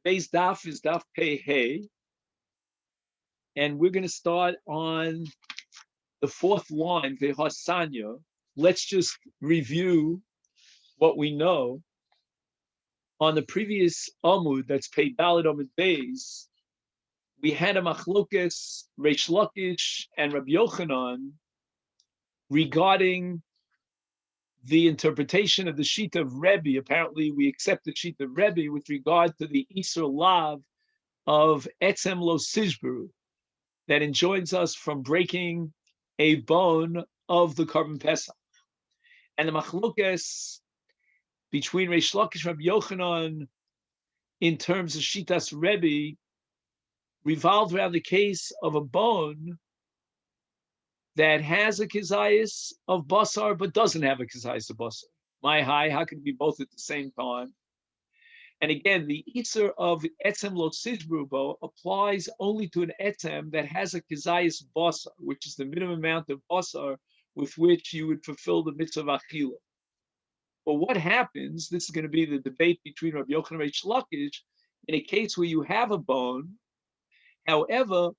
Today's daf is daf pei hey, and we're going to start on the fourth line, vehasanya. Let's just review what we know. On the previous Amud, that's pei daled Amud beis, we had a machlokes, Reish Lakish and Rabbi Yochanan regarding the interpretation of the sheet of Rebbe. Apparently, we accept the sheet of Rebbe with regard to the Isur Lav of Etzem Lo Sijberu, that enjoins us from breaking a bone of the Korban Pesach. And the machlokes between Reish Lakish and Rabbi Yochanan in terms of Shitas Rebbe revolved around the case of a bone that has a kizayis of basar but doesn't have a kizayis of basar. My high, how can it be both at the same time? And again, the Isser of etzem lo sijbrubo applies only to an etzem that has a kizayis basar, which is the minimum amount of basar with which you would fulfill the mitzvah of achila. But what happens, this is going to be the debate between Rabbi Yochanan and Reish Lakish, in a case where you have a bone, however,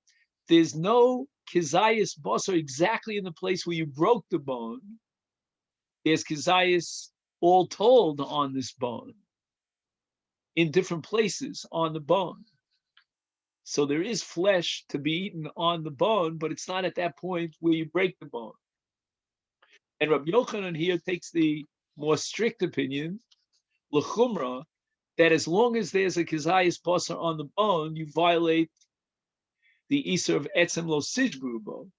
there's no kizayis basar exactly in the place where you broke the bone. There's kizayis all told on this bone, in different places on the bone. So there is flesh to be eaten on the bone, but it's not at that point where you break the bone. And Rabbi Yochanan here takes the more strict opinion, l'chumra, that as long as there's a kizayis basar on the bone, you violate the Isser of etzem lo sijbrubo.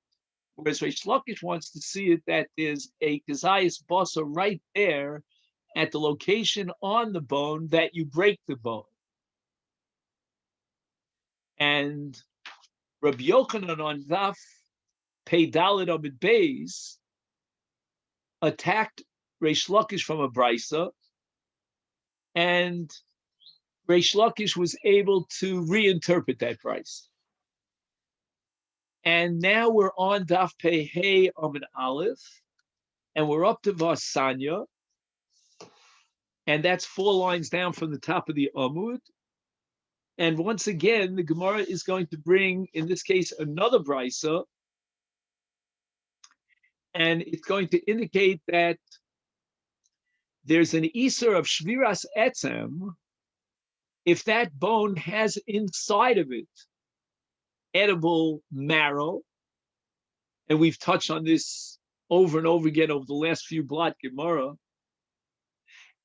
Whereas Reish Lakish wants to see it that there's a kizayis basar right there at the location on the bone that you break the bone. And Rabbi Yochanan on Daf Pei Daled Amid Beis attacked Reish Lakish from a brisa, and Reish Lakish was able to reinterpret that brisa. And now we're on Daf Pei Hey Amid Aleph, and we're up to Vasanya, and that's 4 lines down from the top of the Amud. And once again, the Gemara is going to bring, in this case, another brisa, and it's going to indicate that there's an Isur of Shviras Etzem if that bone has inside of it edible marrow. And we've touched on this over and over again over the last few blot Gemara.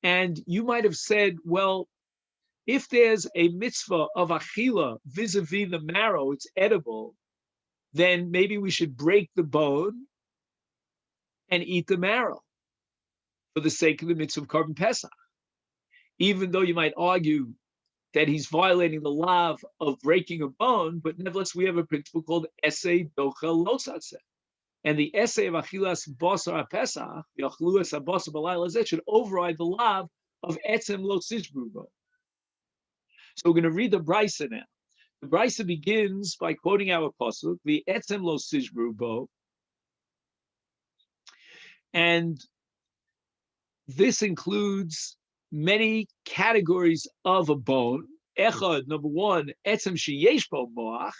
And you might have said, well, if there's a mitzvah of achila vis-a-vis the marrow, it's edible, then maybe we should break the bone and eat the marrow for the sake of the mitzvah of Korban Pesach. Even though you might argue that he's violating the law of breaking a bone, but nevertheless we have a principle called Esei Docha Losatse. And the essay of Achilas Basar HaPesach, the Achluas HaBasar B'Layla Zeh, should override the law of Etzem Lo Sijbrubo. So we're going to read the Brisa now. The Brisa begins by quoting our pasuk, the Etzem Lo Sijbrubo, and this includes many categories of a bone. Echad, number 1, Etzem Sheyesh Bo Moach.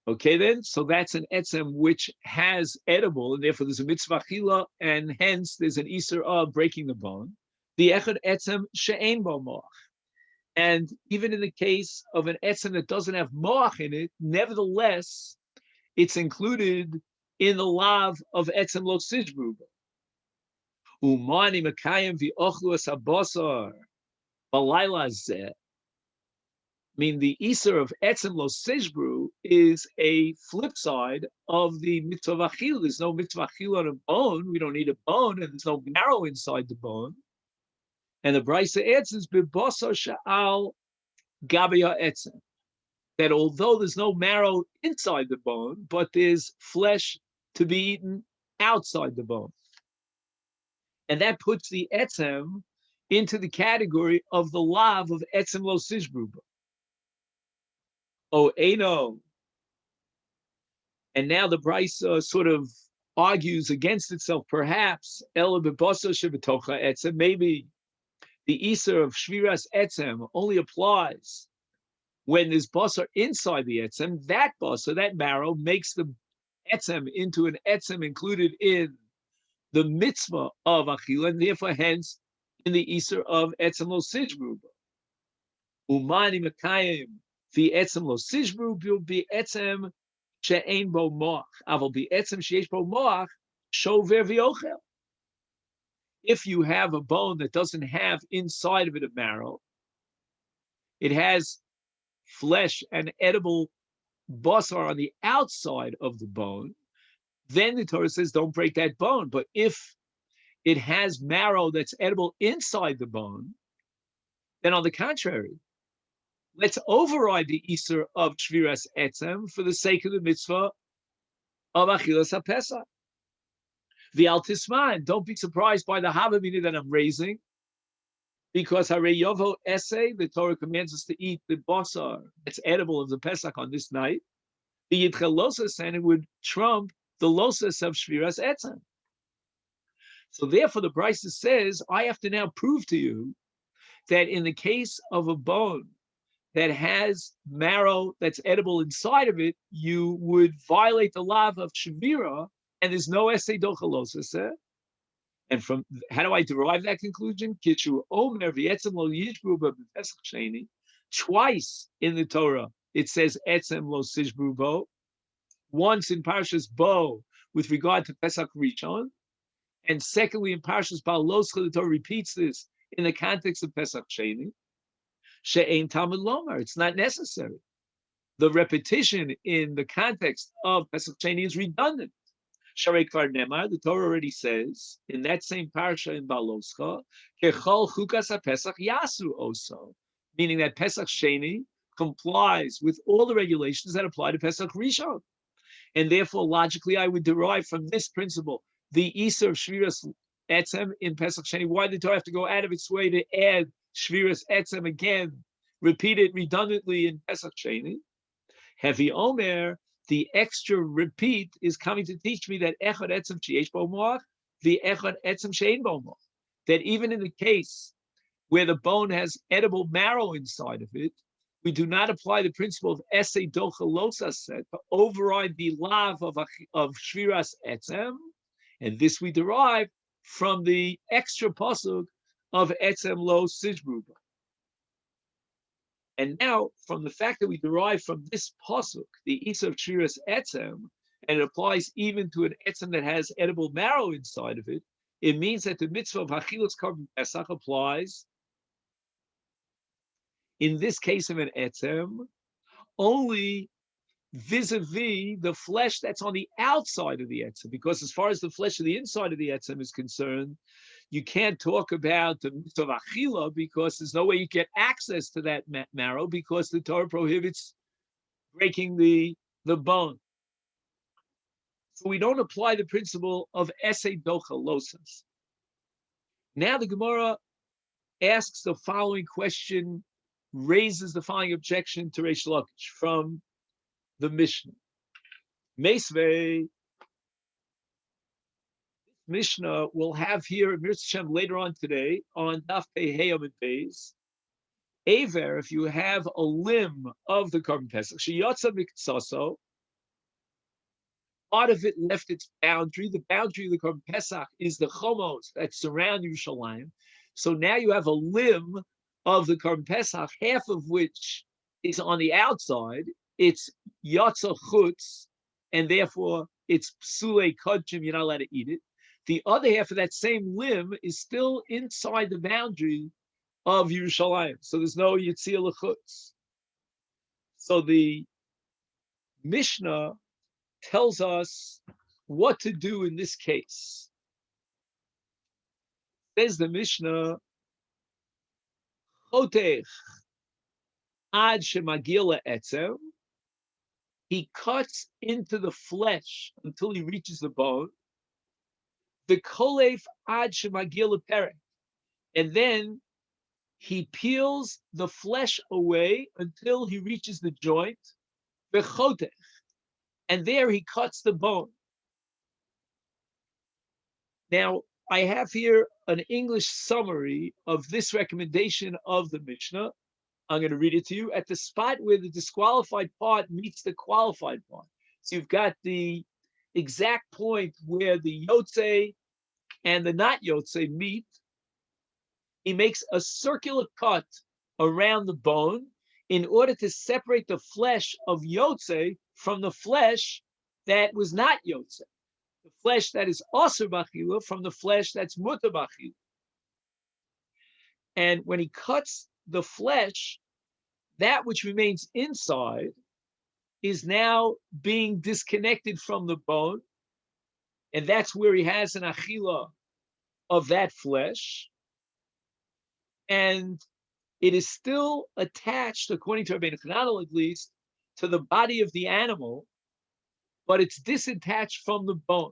Okay, then, so that's an etzem which has edible, and therefore there's a mitzvah chila, and hence there's an iser of breaking the bone. The echad etzem she'ein bo moach. And even in the case of an etzem that doesn't have moach in it, nevertheless, it's included in the lav of etzem lo sijbruba. Umani makayim v'ochluas habasar b'layla zeh. I mean, the Isser of Etzem Lo Sijbru is a flip side of the mitzvah achil. There's no mitzvah achil on a bone. We don't need a bone, and there's no marrow inside the bone. And the Brisa answers, B'basar sha'al gabia etzem, that although there's no marrow inside the bone, but there's flesh to be eaten outside the bone. And that puts the etzem into the category of the lav of Etzem Lo Sijbru. Oh, Eno. And now the Brisa sort of argues against itself, perhaps, maybe the Isser of Shviras Etzem only applies when there's basar inside the etzem. That basar, that marrow, makes the etzem into an etzem included in the mitzvah of achila, and therefore, hence, in the Isser of etzem lo sijbru. Umani mekayim the etzem lo sijbru will be etzem she'ein bo moach. Aval be etzem she'esh bo moach shover v'ochel. If you have a bone that doesn't have inside of it a marrow, it has flesh and edible basar on the outside of the bone, then the Torah says don't break that bone. But if it has marrow that's edible inside the bone, then on the contrary, let's override the Isser of Shviras Etzem for the sake of the mitzvah of Achilas HaPesach. The Al Tisman, don't be surprised by the Havamina that I'm raising, because Harei Yovo Essay, the Torah commands us to eat the basar that's edible of the Pesach on this night. The Yitchel Losas, and it would trump the Losas of Shviras Etzem. So therefore, the Brisa says, I have to now prove to you that in the case of a bone that has marrow that's edible inside of it, you would violate the law of Shavira, and there's no Essay Dochalosas. And from how do I derive that conclusion? Twice in the Torah it says etzem lo sijbru bo. Once in Parshas Bo with regard to Pesach Rishon, and secondly in Parshas Baloscha the Torah repeats this in the context of Pesach Sheni. She'ein Talmud Lomar. It's not necessary. The repetition in the context of Pesach Sheni is redundant. Sharei Kvar Nemar, the Torah already says in that same parsha in Baloscha, Kechol Chukas HaPesach Yasu Oso, meaning that Pesach Sheni complies with all the regulations that apply to Pesach Rishon. And therefore, logically, I would derive from this principle the Isser of Shviras Etzem in Pesach Sheni. Why did the Torah have to go out of its way to add Shviras Etzem again, repeat it redundantly in Pesach Sheni? Heavy Omer, the extra repeat is coming to teach me that Echad Etzem Sheyesh Bo Moach, the Echad Etzem She'ein Bo Moach. That even in the case where the bone has edible marrow inside of it, we do not apply the principle of Essay Dochalosas set to override the lav of Shviras Etzem, and this we derive from the extra pasuk of Etzem Lo Sijbru. And now, from the fact that we derive from this pasuk the Isser of Shviras Etzem, and it applies even to an etzem that has edible marrow inside of it, it means that the mitzvah of Hachilas Korban Pesach applies in this case of an etzem only vis-a-vis the flesh that's on the outside of the etzem, because as far as the flesh of the inside of the etzem is concerned, you can't talk about the mitzvah of achila because there's no way you get access to that marrow because the Torah prohibits breaking the bone. So we don't apply the principle of Essay Dochalosas. Now the Gemara asks the following question, raises the following objection to Reish Lakish from the Mishnah. Meisvei, Mishnah will have here in Mirz Hashem later on today on Daf Pei Heyam and Beis. Aver, if you have a limb of the Korban Pesach, Sheyatza Miktsaso, part of it left its boundary. The boundary of the Korban Pesach is the chomos that surround Yerushalayim. So now you have a limb of the Korban Pesach, half of which is on the outside. It's Yatza Chutz, and therefore it's Psulei Kodshim, you're not allowed to eat it. The other half of that same limb is still inside the boundary of Yerushalayim. So there's no Yitzia L'chutz. So the Mishnah tells us what to do in this case. Says the Mishnah, Chotech ad shemagila etzem, he cuts into the flesh until he reaches the bone. The kolef ad shemagila perek, and then he peels the flesh away until he reaches the joint. The chotech, and there he cuts the bone. Now, I have here an English summary of this recommendation of the Mishnah. I'm going to read it to you at the spot where the disqualified part meets the qualified part. So you've got the exact point where the Yotze and the not Yotze meet. He makes a circular cut around the bone in order to separate the flesh of Yotze from the flesh that was not Yotze, the flesh that is Asur B'Achila from the flesh that's Mutar B'Achila. And when he cuts the flesh, that which remains inside is now being disconnected from the bone, and that's where he has an achila of that flesh, and it is still attached, according to Rabbeinu Chananel at least, to the body of the animal, but it's disattached from the bone.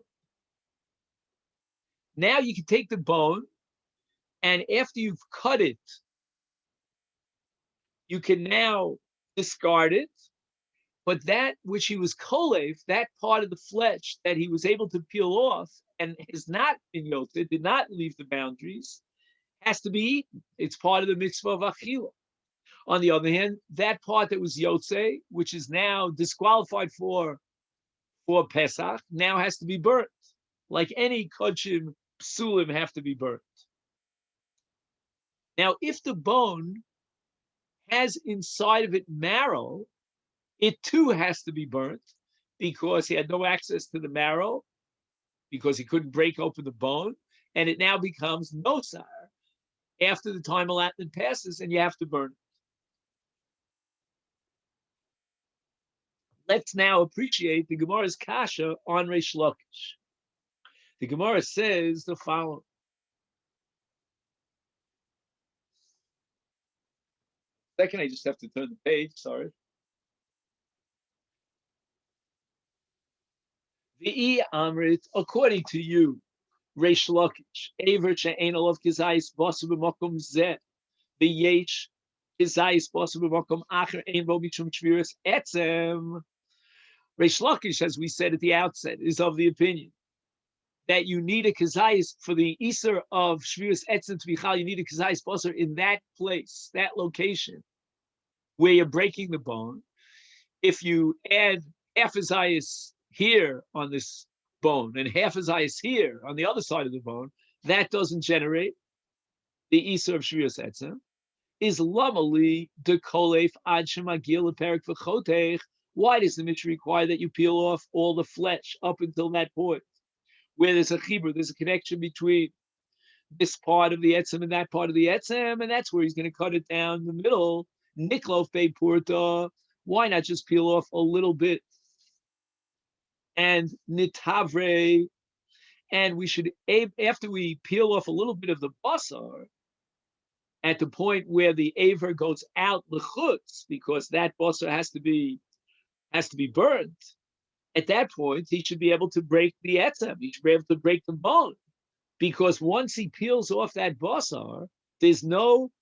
Now you can take the bone, and after you've cut it, you can now discard it. But that which he was kolev, that part of the flesh that he was able to peel off and has not been yoted, did not leave the boundaries, has to be eaten. It's part of the mitzvah of achila. On the other hand, that part that was yotze, which is now disqualified for Pesach, now has to be burnt. Like any kodshim, psulim have to be burnt. Now, if the bone has inside of it marrow, it too has to be burnt because he had no access to the marrow, because he couldn't break open the bone, and it now becomes nosar after the time allotment passes, and you have to burn it. Let's now appreciate the Gemara's kasha on Reish Lakish. The Gemara says the following. Second, I just have to turn the page, sorry. V'i Amrit, according to you, Reish Lakish, Aver she'ein alav kizayis basu b'makom zeh, v'yesh kizayis basu b'makom acher ein bo mishum shviras etzem. Reish Lakish, as we said at the outset, is of the opinion that you need a kizayis for the iser of shviras etzem to be chal. You need a kizayis basu in that place, that location, where you're breaking the bone. If you add half a zayis here on this bone and half his eyes here on the other side of the bone, that doesn't generate the Isur of Shvius Etzem. Is lamali de kolef ad shemagil perik v'chotech. Why does the Mishnah require that you peel off all the flesh up until that point, where there's a chibur, there's a connection between this part of the Etzem and that part of the Etzem, and that's where he's going to cut it down the middle. Niklof be purta. Why not just peel off a little bit? And nitavre, and we should, after we peel off a little bit of the basar, at the point where the aver goes out l'chutz, because that basar has to be burnt, at that point he should be able to break the etzem. He should be able to break the bone, because once he peels off that basar, there's no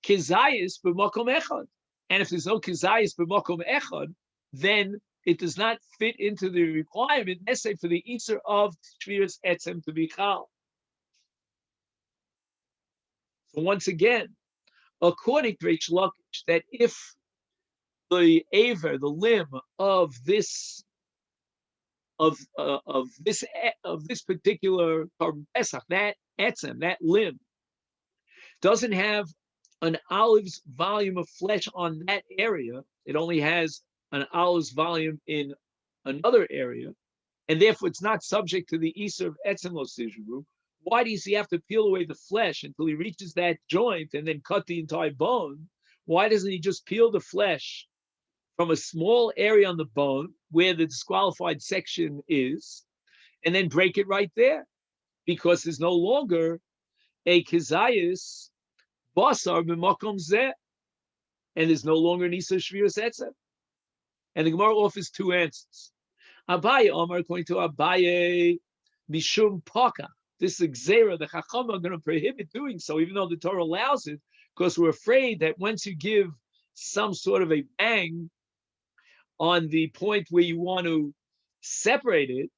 kizayis b'makom echad, and if there's no kizayis b'makom echad, then it does not fit into the requirement necessary for the Isser of Shviras Etzem to be Chal. So once again, according to Reish Lakish, that if the aver, the limb of this particular Korban Pesach, that etzem, that limb, doesn't have an olive's volume of flesh on that area, it only has an olive's volume in another area, and therefore it's not subject to the Isur of Etzem Lo Sijru. Why does he have to peel away the flesh until he reaches that joint and then cut the entire bone? Why doesn't he just peel the flesh from a small area on the bone where the disqualified section is, and then break it right there? Because there's no longer a kizayis basar b'makom zeh, and there's no longer an Isur Shviras Etzem. And the Gemara offers two answers. Abaye Omar, according to Abaye, Mishum Paka. This is a gzera. The Chacham are going to prohibit doing so, even though the Torah allows it, because we're afraid that once you give some sort of a bang on the point where you want to separate it,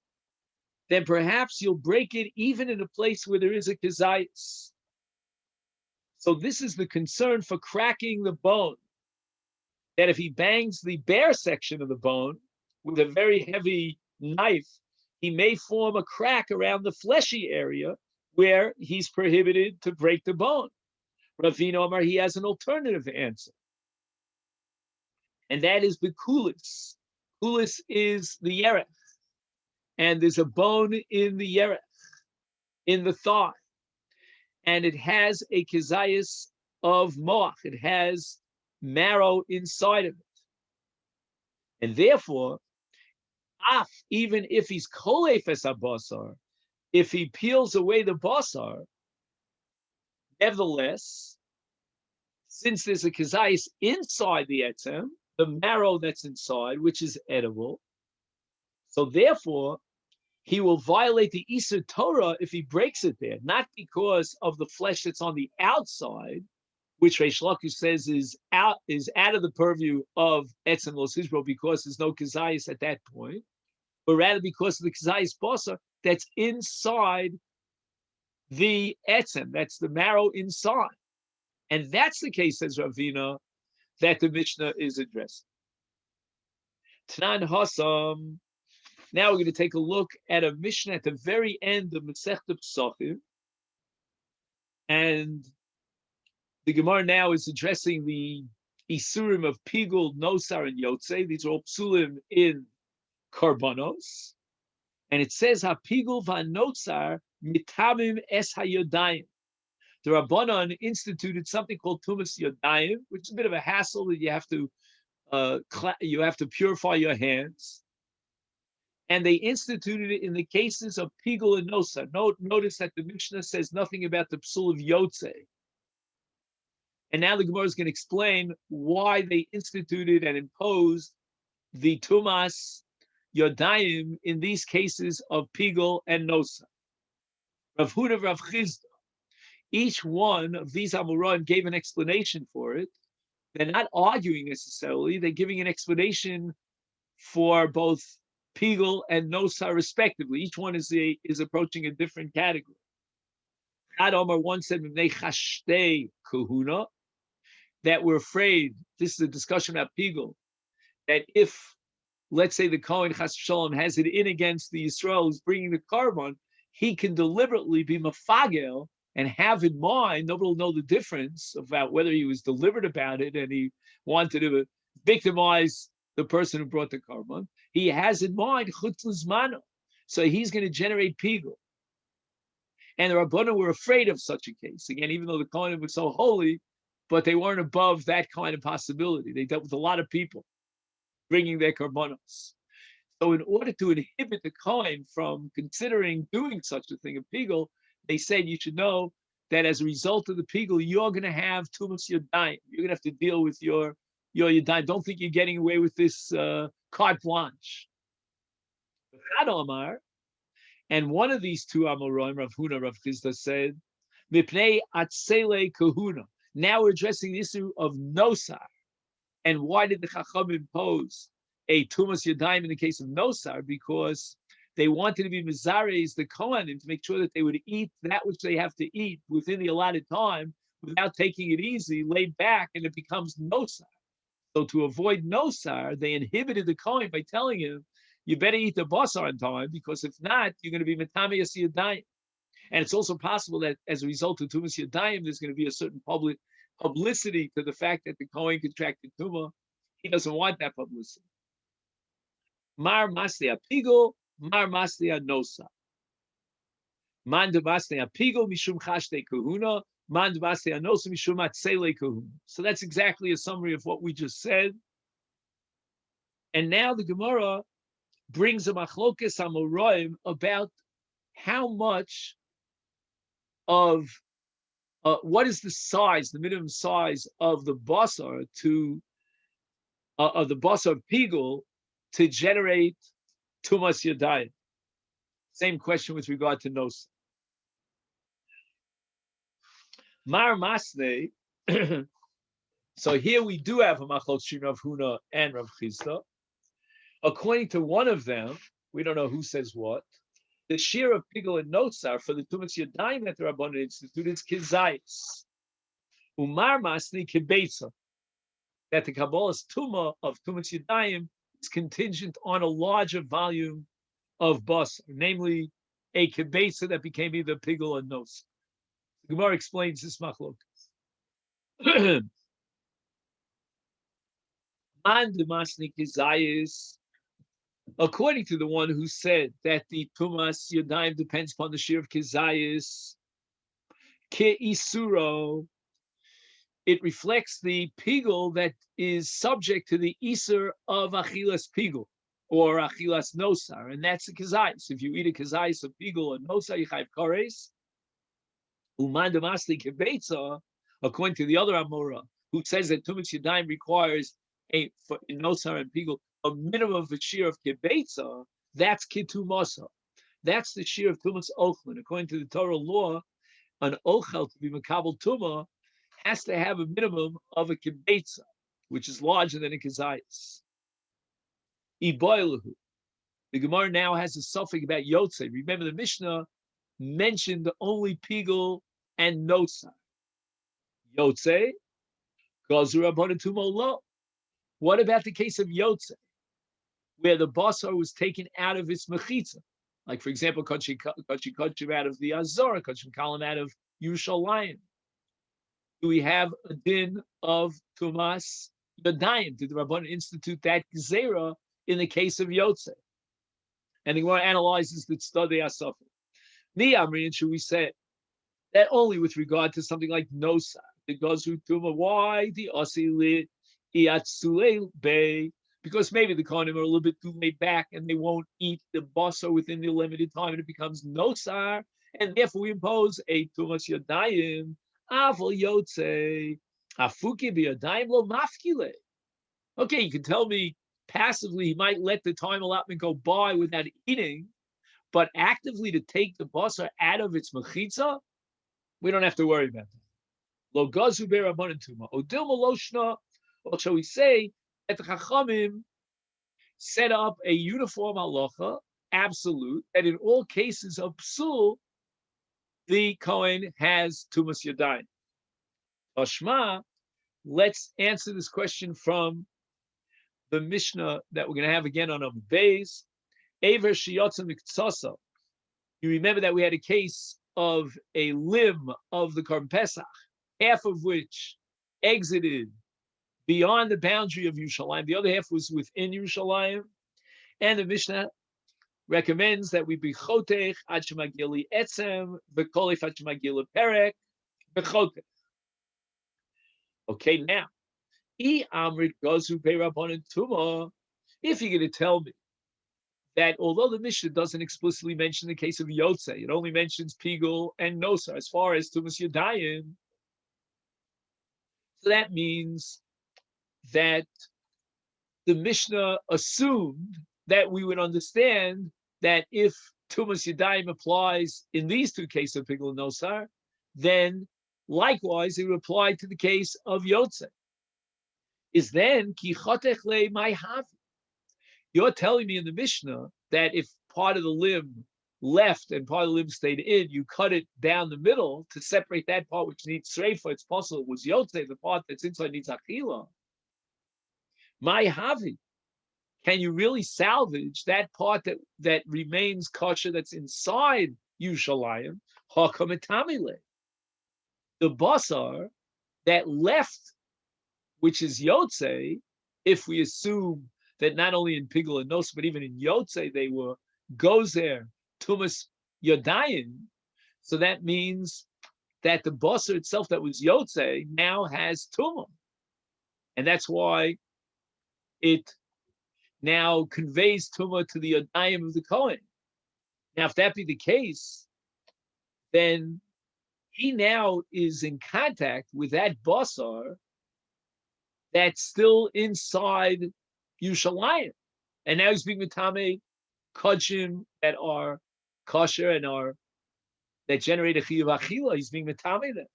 then perhaps you'll break it even in a place where there is a kezias. So this is the concern for cracking the bone, that if he bangs the bare section of the bone with a very heavy knife, he may form a crack around the fleshy area where he's prohibited to break the bone. Ravina Omar, he has an alternative answer, and that is the kulis. Kulis is the yerech, and there's a bone in the yerech, in the thigh, and it has a kezias of moach. It has marrow inside of it, and therefore, even if he's kolefes abasar, if he peels away the basar, nevertheless, since there's a kezias inside the etzem, the marrow that's inside, which is edible, so therefore he will violate the Isur Torah if he breaks it there, not because of the flesh that's on the outside, which Reish Lakish says is out of the purview of etzem los hizbro because there's no kezias at that point, but rather because of the kezias basar that's inside the etzem, that's the marrow inside. And that's the case, says Ravina, that the Mishnah is addressing. Tanan Hassam. Now we're going to take a look at a Mishnah at the very end of Masechet Pesachim, and the Gemara now is addressing the Isurim of Pigul, Nosar, and Yotze. These are all psulim in Karbanos, and it says HaPigul v'Nosar mitamim es hayodayim. The Rabbanon instituted something called Tumas Yodayim, which is a bit of a hassle that you have to purify your hands. And they instituted it in the cases of Pigul and Nosa. Notice that the Mishnah says nothing about the psul of Yotze. And now the Gemara is going to explain why they instituted and imposed the Tumas Yodayim in these cases of Pigul and Nosa. Rav Huda, Rav Chizda, each one of these Amoraim gave an explanation for it. They're not arguing necessarily, they're giving an explanation for both Pigul and Nosa respectively. Each one is approaching a different category. Ad Omar once said kahuna, that we're afraid, this is a discussion about Pigul, that if, let's say, the Kohen Chas Shalom has it in against the Yisrael who's bringing the carbon, he can deliberately be mafagel and have in mind, nobody will know the difference about whether he was deliberate about it and he wanted to victimize the person who brought the carbon. He has in mind chutz l'zmano, so he's going to generate pigul. And the Rabbanan were afraid of such a case. Again, even though the Kohanim was so holy, but they weren't above that kind of possibility. They dealt with a lot of people bringing their karbonos. So in order to inhibit the Kohen from considering doing such a thing of pigul, they said you should know that as a result of the pigul, you're going to have tumas yodayim. You're going to have to deal with your yodayim. Don't think you're getting away with this carte blanche. And one of these two Amoraim, Rav Huna, Rav Chizda, said, Mipnei atzele kahuna. Now we're addressing the issue of nosar. And why did the Chacham impose a tumas yodayim in the case of nosar? Because they wanted to be mizares, the Kohanim, to make sure that they would eat that which they have to eat within the allotted time without taking it easy, laid back, and it becomes nosar. So to avoid nosar, they inhibited the Kohen by telling him, you better eat the basar on time, because if not, you're going to be metame yodayim. And it's also possible that as a result of tumas yodayim, there's going to be a certain publicity to the fact that the Kohen contracted tumah. He doesn't want that publicity. Mar maslia pigul, mar maslia nosa. Man de maslia pigul mishum chashte kahuna, man de maslia nosa mishum atzele kahuna. So that's exactly a summary of what we just said. And now the Gemara brings a machlokes amoraim about how much of what is the size, the minimum size of the basar of the basar of pigul to generate tumas yadayim. Same question with regard to nos. Mar masne. So here we do have a machlokes Rav Huna and Rav Chizda. According to one of them, we don't know who says what, The shear of Pigel and Notzar for the Tumas Yadayim that the Rabbanan instituted is Kizayis. Umar Masni Kibetza, that the Kabbalah's Tuma of Tumas Yadayim is contingent on a larger volume of Basar, namely a Kibetza that became either Pigel or Notzar. The Gemara explains this machlok. According to the one who said that the Tumas Yadayim depends upon the shear of Kizayis, Ke Isuro, it reflects the Pigel that is subject to the Isur of Achilas Pigel or Achilas Nosar, and that's the Kizayis. If you eat a Kizayis of Pigel or Nosar, you have Kores. Uman Damasli Kebetza, according to the other Amora, who says that Tumas Yadayim requires for Nosar and Pigel a minimum of a shear of Kebetza, that's Kitu Masa. That's the shear of Tumas Ochlin. According to the Torah law, an Ochel to be Makabal Tuma has to have a minimum of a Kebetza, which is larger than a Kizayis. Iboilahu. The Gemara now has a suffix about Yotze. Remember, the Mishnah mentioned only Pigel and Nosar. Yotze, Gazur Rabbanan Tumo Lo. What about the case of Yotze, where the basar was taken out of its mechitza? Like, for example, Kachi out of the Azor, Kachi Kalam out of Yerushalayim. Do we have a din of Tumas Yadayim? Did the Rabbanan institute that Gezerah in the case of Yotze? And the Gemara analyzes the Tzadei HaSafek. Ni Amri, and should we say that only with regard to something like Nosar, the Gazu Tuma, why the Asili Iatsule Bay? Because maybe the Kohanim are a little bit too laid back and they won't eat the basar within the limited time and it becomes Nosar, and therefore we impose a Tumas Yadayim, Aval Yotze, Afuki B'Yadayim Lo Mafkile. Okay, you can tell me passively he might let the time allotment go by without eating, but actively to take the basar out of its mechitza, we don't have to worry about that. Lo gazu be'Rabbanan tuma, odil maloshna, or shall we say that the Chachamim set up a uniform halacha, absolute, that in all cases of psul, the Kohen has Tumas Yadayim. Tashma, let's answer this question from the Mishnah that we're going to have again on Amud Beis. Aver shiyotza miktsasa. You remember that we had a case of a limb of the Korban Pesach, half of which exited beyond the boundary of Yerushalayim. The other half was within Yerushalayim. And the Mishnah recommends that we be chotech ad shemagili etzem, v'kolif ad shemagili perek, v'chotech. Okay, now, if you're going to tell me that although the Mishnah doesn't explicitly mention the case of Yotze, it only mentions Pigel and Nosar as far as Tumas Yadayim, so that means that the Mishnah assumed that we would understand that if Tumas Yadayim applies in these two cases of Pigel and Nosar, then likewise it would apply to the case of Yotze. Is then ki chotech le my havi. You're telling me in the Mishnah that if part of the limb left and part of the limb stayed in, you cut it down the middle to separate that part which needs sreifa. It's possible it was Yotze, the part that's inside needs achila. My havi. Can you really salvage that part that remains kosher that's inside Yerushalayim? Hakametamile. The basar that left, which is Yotze, if we assume that not only in Pigel and Nos, but even in Yotze, they were Gozer, Tumas Yadayim, so that means that the basar itself that was Yotze now has Tumah. And that's why it now conveys Tumah to the Yadayim of the Kohen. Now, if that be the case, then he now is in contact with that basar that's still inside Yerushalayim. And now he's being mitame kodshim that are kosher and that generate a chiyuv achila. He's being mitame them.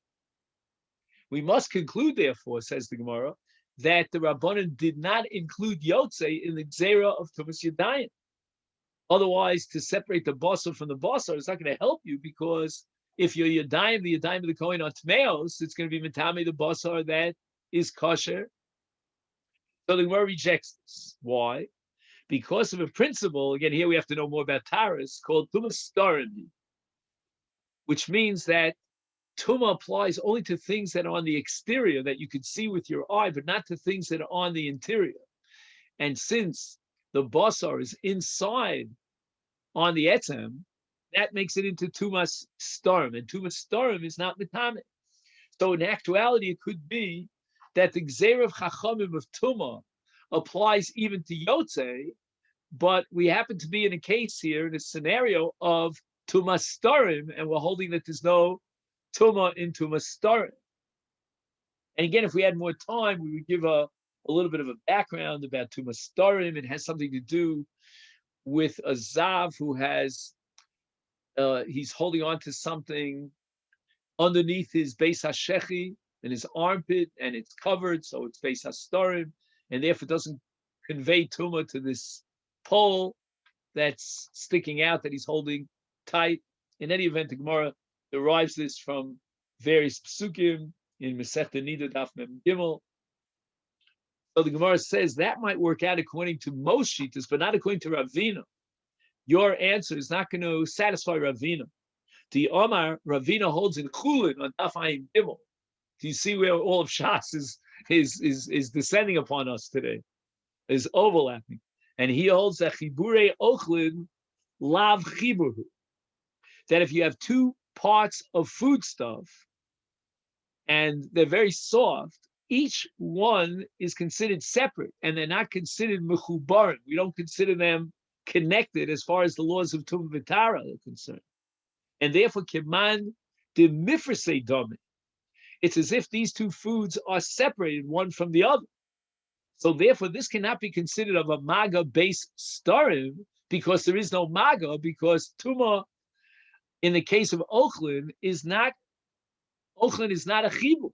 We must conclude, therefore, says the Gemara, that the Rabbanan did not include Yotze in the Gzera of Tumas Yadayim. Otherwise, to separate the basar from the basar is not going to help you, because if you're the yadayim of the kohen on tmeos, it's going to be mitame the basar that is kosher. So the Gemara rejects this. Why? Because of a principle. Again, here we have to know more about taras, called tumas starim, which means that tuma applies only to things that are on the exterior that you could see with your eye, but not to things that are on the interior. And since the basar is inside on the etzem, that makes it into tumas starim, and tumas starim is not mitame. So in actuality, it could be that the gzeir of chachamim of tuma applies even to yotze, but we happen to be in a case here, in a scenario of tumas starim, and we're holding that there's no tuma in tumas starim. And again, if we had more time, we would give a little bit of a background about tumas starim. It has something to do with a zav who has, he's holding on to something underneath his beis hashechi in his armpit, and it's covered, so it's beis hastarim, and therefore doesn't convey tumah to this pole that's sticking out that he's holding tight. In any event, the Gemara derives this from various psukim in Masechet Nida Daf Mem Gimel. So the Gemara says that might work out according to most shitas, but not according to Ravina. Your answer is not going to satisfy Ravina. The Omar, Ravina holds in Chulin on Daf Ayin Gimel. Do you see where all of Shas is descending upon us today? Is overlapping, and he holds that Chibure Ochlin Lav Chiburhu, that if you have two parts of foodstuff and they're very soft, each one is considered separate, and they're not considered mechubarim. We don't consider them connected as far as the laws of Tum V'Tara are concerned. And therefore, Keman de Mifrase Domi. It's as if these two foods are separated one from the other. So therefore, this cannot be considered of a maga-based starim, because there is no maga, because Tuma, in the case of Ochlin, is not a chibur.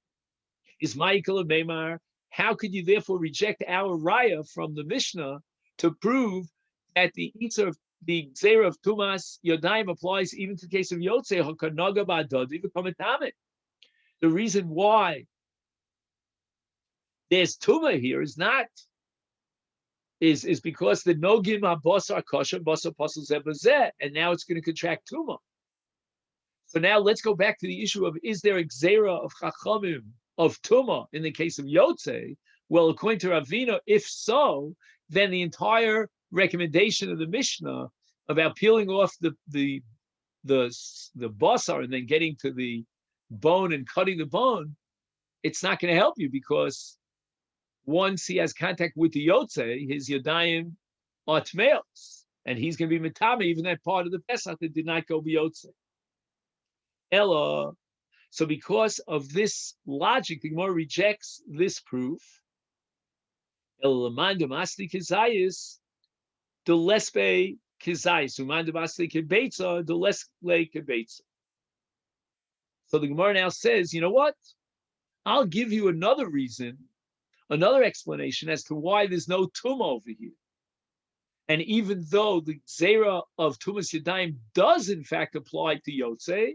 Is Michael and Meimar. How could you therefore reject our raya from the Mishnah to prove that the Eitzer of the Gzeira of Tumas Yodayim applies even to the case of Yotzei Hakanaga Ba'adadi v'Kometame? The reason why there's Tuma here is because the Nogim HaBasar Kosher Basar Pasal Zebazeh, and now it's going to contract Tuma. So now let's go back to the issue of, is there a Gzeira of Chachamim of Tuma in the case of Yotzei? Well, according to Ravina, if so, then the entire recommendation of the Mishnah about peeling off the basar and then getting to the bone and cutting the bone, it's not going to help you, because once he has contact with the Yotzei, his Yadayim are Tmeos, and he's going to be Mitame, even that part of the Pesach that did not go Yotzei. Ella. So because of this logic, the Gemara rejects this proof. Elamandum asli kizayis, the lespe kizayis, umandum asli kibetza, the lespe kibetza. So the Gemara now says, you know what? I'll give you another reason, another explanation as to why there's no tumah over here. And even though the Zera of Tumas Yadayim does in fact apply to Yotzei,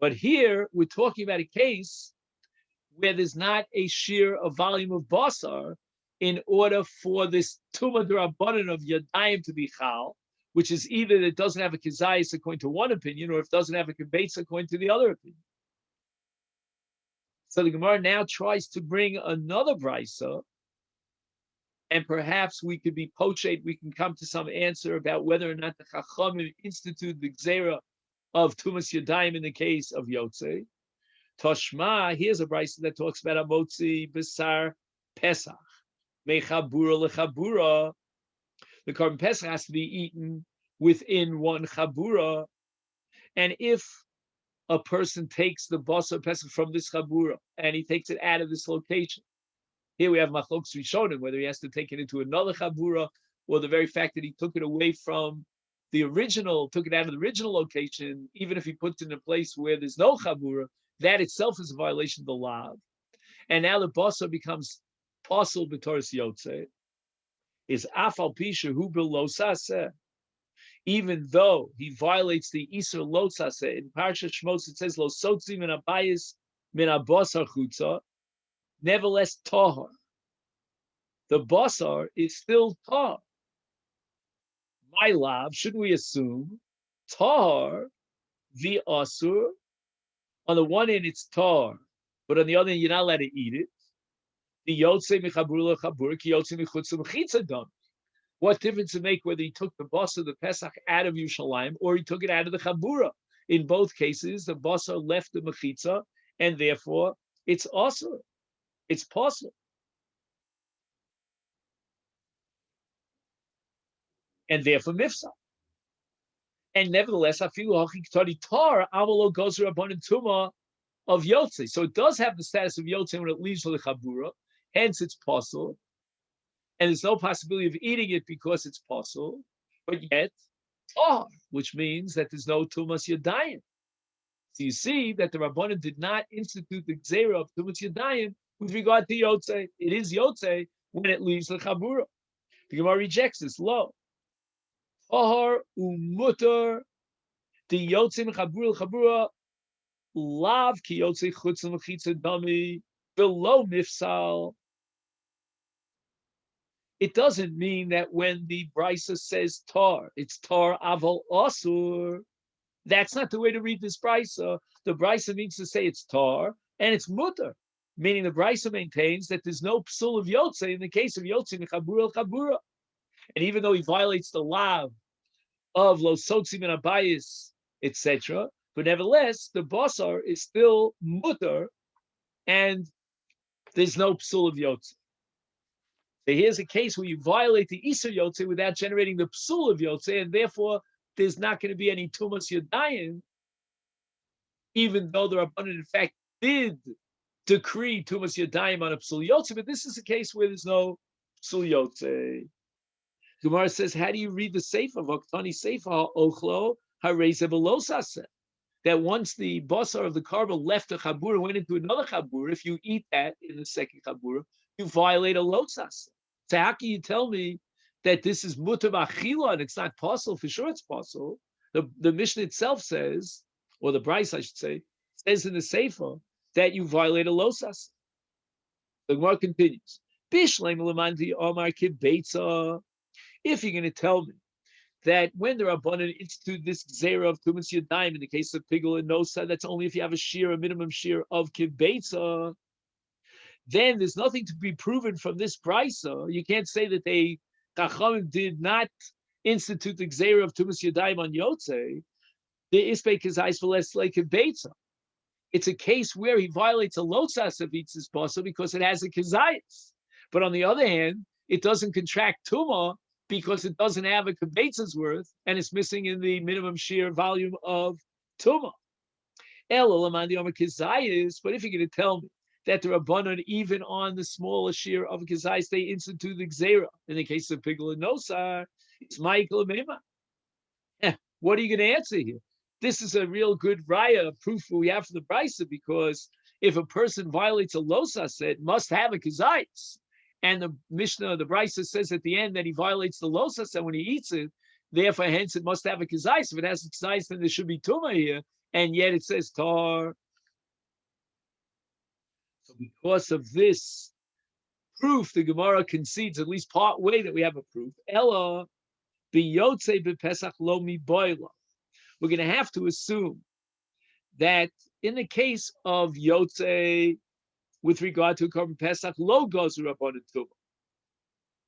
but here we're talking about a case where there's not a sheer a volume of basar in order for this Tumah D'Rabbanan of Yadayim to be chal, which is either that it doesn't have a kizayis according to one opinion, or if it doesn't have a kibbetz according to the other opinion. So the Gemara now tries to bring another brisa, and perhaps we could be poached, we can come to some answer about whether or not the Chachamim instituted the Gzera of Tumas Yadayim in the case of Yotzei. Toshma, here's a brisa that talks about Amotzi Besar Pesach. Mechabura lechabura. The korban Pesach has to be eaten within one chabura. And if a person takes the basar Pesach from this chabura and he takes it out of this location, here we have machlokes rishonim, whether he has to take it into another chabura, or the very fact that he took it away from the original, took it out of the original location, even if he puts it in a place where there's no chabura, that itself is a violation of the law. And now the basar becomes pasul b'toras yotzei. Is afal pisha hu below saseh. even though he violates the Isur Lotzase. In Parsha Shmos it says, Lo Sotzi min Abayis min Abosar Chutza, nevertheless Tahar. The Basar is still Tahar. My love, should we assume Tahar, the Asur, on the one hand it's Tahar, but on the other hand you're not allowed to eat it. The Yotze Mechabur Lechabur, Ki Yotze Mechutz Mechitza Dam. What difference it make whether he took the basar, the Pesach, out of Yerushalayim or he took it out of the Chabura? In both cases, the basar left the mechitza, and therefore it's also, it's possible. And therefore mifsa. And nevertheless, afilu hachik tari tar avalo gozer abundant tuma of yotze. So it does have the status of yotze when it leaves the Chabura, hence it's possible. And there's no possibility of eating it because it's possible, but yet tar, which means that there's no tumas yadayim. So you see that the Rabbanan did not institute the gzera of tumas yadayim with regard to yotze. It is yotze when it leaves the Chabura. The Gemara rejects this. Lo, tahar umutar the yotze mechabura chabura lav ki yotze chutz mechitza dami below mifsal. It doesn't mean that when the brisa says tar, it's tar aval asur. That's not the way to read this brisa. The brisa means to say it's tar and it's mutter, meaning the brisa maintains that there's no psul of yotze in the case of yotze mechabura chabura. And even though he violates the lav of lo sotzim and abayis, etc., but nevertheless the basar is still mutter, and there's no psul of yotze. So here's a case where you violate the Isur Yotze without generating the Psul of Yotze, and therefore there's not going to be any Tumas Yadayim, even though the Rabbanan in fact did decree Tumas Yadayim on a Psul Yotze, but this is a case where there's no Psul Yotze. Gemara says, how do you read the Sefer? Vaktani Sefer Ochlo Hareze Velosase. That once the basar of the karba left the chabura, went into another chabura, if you eat that in the second chabura, you violate a lotzas. So how can you tell me that this is mutar b'achila and it's not possible? For sure it's possible. The Mishnah itself says, or the Bryce I should say, says in the Sefer that you violate a lotzas. The Gemara continues. Bishleim l'manti omar kibetza. If you're going to tell me that when the Rabbanan institute this gzera of tumas yadayim in the case of pigul and nosa, that's only if you have a minimum shear of kibetza, then there's nothing to be proven from this brisa. You can't say that they Chachamim did not institute the gzera of tumas yadayim on yotze. The ispe kizayis v'leslei kibetza. It's a case where he violates a lotzas of eats basa because it has a kizayis. But on the other hand, it doesn't contract tumah because it doesn't have a kibetza's worth and it's missing in the minimum shear volume of tumah. But if you're going to tell me that the Rabbanon, even on the smaller shear of kizayis, they institute the gzera in the case of pigul and nosar, it's Michael Mema. What are you going to answer here? This is a real good raya proof we have for the brisa, because if a person violates a losas, it must have a kizayis. And the Mishnah, the Brisa says at the end that he violates the losas, and when he eats it, therefore, hence it must have a kizayis. If it has a kizayis, then there should be tumah here, and yet it says tar. So because of this proof, the Gemara concedes at least part way that we have a proof. Ella biyotze b'pesach lo mi boila. We're going to have to assume that in the case of yotze, with regard to a korban Pesach, lo gozer upon a tumah.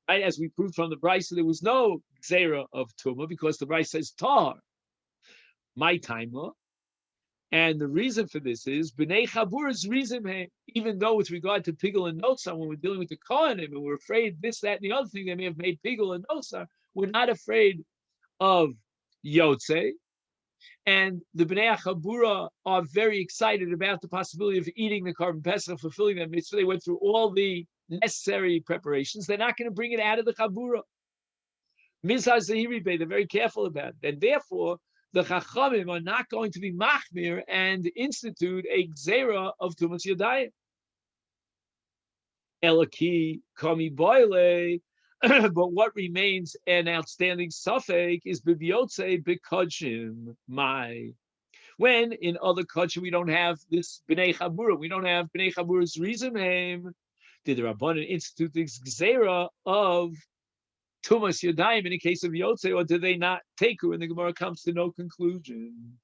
Right? As we proved from the Brisa, there was no gzera of tumah because the Brisa says tar, my timer. And the reason for this is b'nei chabura's reason, even though with regard to pigul and nosar, when we're dealing with the kohanim and we're afraid this, that, and the other thing, they may have made pigul and nosar, we're not afraid of yotze. And the Bnei Chabura are very excited about the possibility of eating the korban Pesach, fulfilling that mitzvah. They went through all the necessary preparations. They're not going to bring it out of the Chabura. Mizhar Zahiri, they're very careful about it. And therefore, the Chachamim are not going to be machmir and institute a gzera of Tumas Yadayim. Elaki, Kami Boile, But what remains an outstanding suffix is b'vyotze b'kodshim my. When in other kachim we don't have this b'nei chabura, we don't have b'nei chabura's reason name, did the Rabbanan institute this gzera of Tumas Yadayim in the case of Yotze, or did they not take her? And the Gemara comes to no conclusion.